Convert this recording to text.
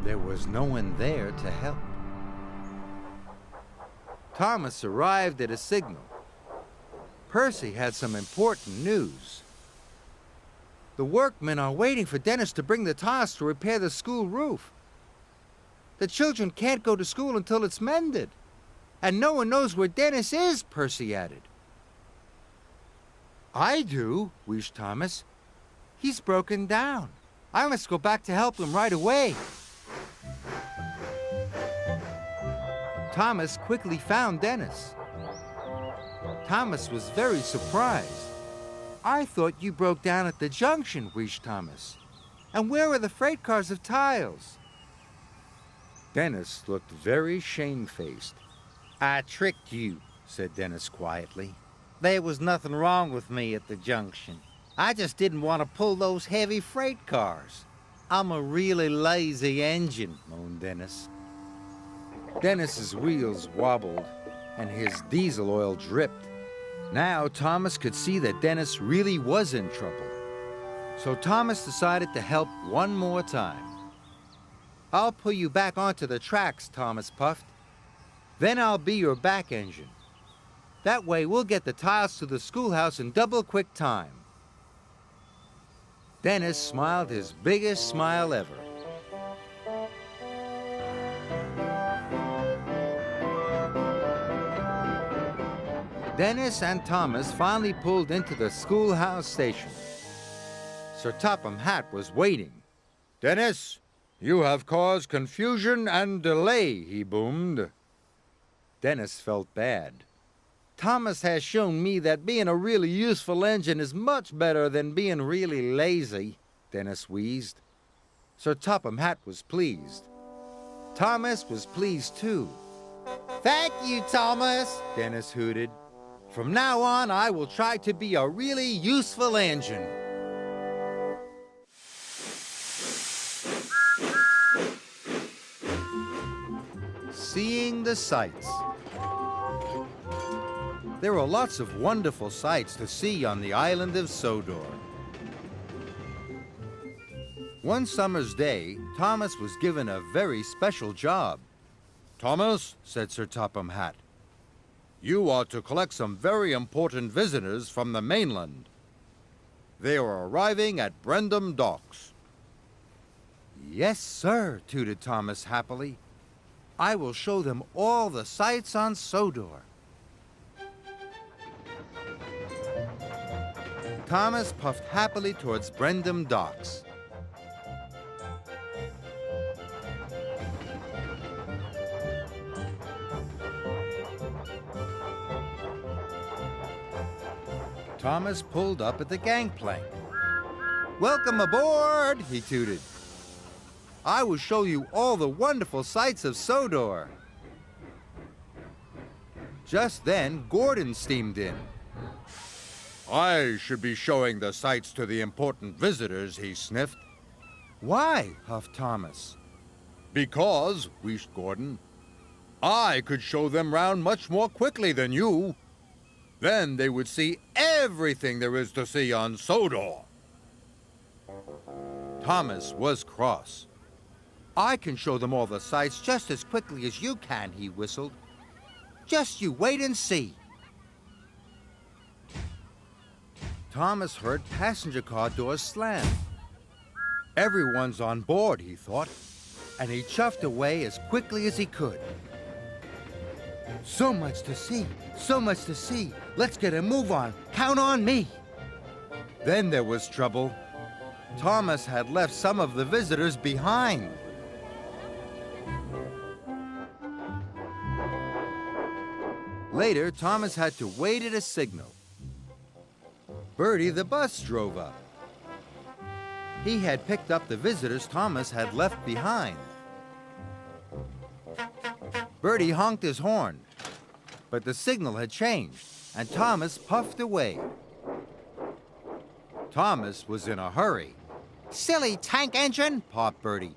There was no one there to help. Thomas arrived at a signal. Percy had some important news. The workmen are waiting for Dennis to bring the tiles to repair the school roof. The children can't go to school until it's mended. And no one knows where Dennis is, Percy added. I do, wheezed Thomas. He's broken down. I must go back to help him right away. Thomas quickly found Dennis. Thomas was very surprised. I thought you broke down at the junction, wheezed Thomas. And where are the freight cars of tiles? Dennis looked very shamefaced. I tricked you, said Dennis quietly. There was nothing wrong with me at the junction. I just didn't want to pull those heavy freight cars. I'm a really lazy engine, moaned Dennis. Dennis's wheels wobbled and his diesel oil dripped. Now Thomas could see that Dennis really was in trouble. So Thomas decided to help one more time. I'll pull you back onto the tracks, Thomas puffed. Then I'll be your back engine. That way we'll get the tiles to the schoolhouse in double quick time. Dennis smiled his biggest smile ever. Dennis and Thomas finally pulled into the schoolhouse station. Sir Topham Hatt was waiting. Dennis, you have caused confusion and delay, he boomed. Dennis felt bad. Thomas has shown me that being a really useful engine is much better than being really lazy, Dennis wheezed. Sir Topham Hatt was pleased. Thomas was pleased too. Thank you, Thomas, Dennis hooted. From now on, I will try to be a really useful engine. Seeing the sights. There are lots of wonderful sights to see on the island of Sodor. One summer's day, Thomas was given a very special job. Thomas, said Sir Topham Hatt, you are to collect some very important visitors from the mainland. They are arriving at Brendam Docks. Yes, sir, tooted Thomas happily. I will show them all the sights on Sodor. Thomas puffed happily towards Brendam Docks. Thomas pulled up at the gangplank. Welcome aboard, he tooted. I will show you all the wonderful sights of Sodor. Just then, Gordon steamed in. I should be showing the sights to the important visitors, he sniffed. Why? Huffed Thomas. Because, wheezed Gordon, I could show them round much more quickly than you. Then they would see everything there is to see on Sodor. Thomas was cross. I can show them all the sights just as quickly as you can, he whistled. Just you wait and see. Thomas heard passenger car doors slam. Everyone's on board, he thought, and he chuffed away as quickly as he could. So much to see, so much to see. Let's get a move on. Count on me. Then there was trouble. Thomas had left some of the visitors behind. Later, Thomas had to wait at a signal. Bertie the bus drove up. He had picked up the visitors Thomas had left behind. Bertie honked his horn, but the signal had changed, and Thomas puffed away. Thomas was in a hurry. Silly tank engine, popped Bertie.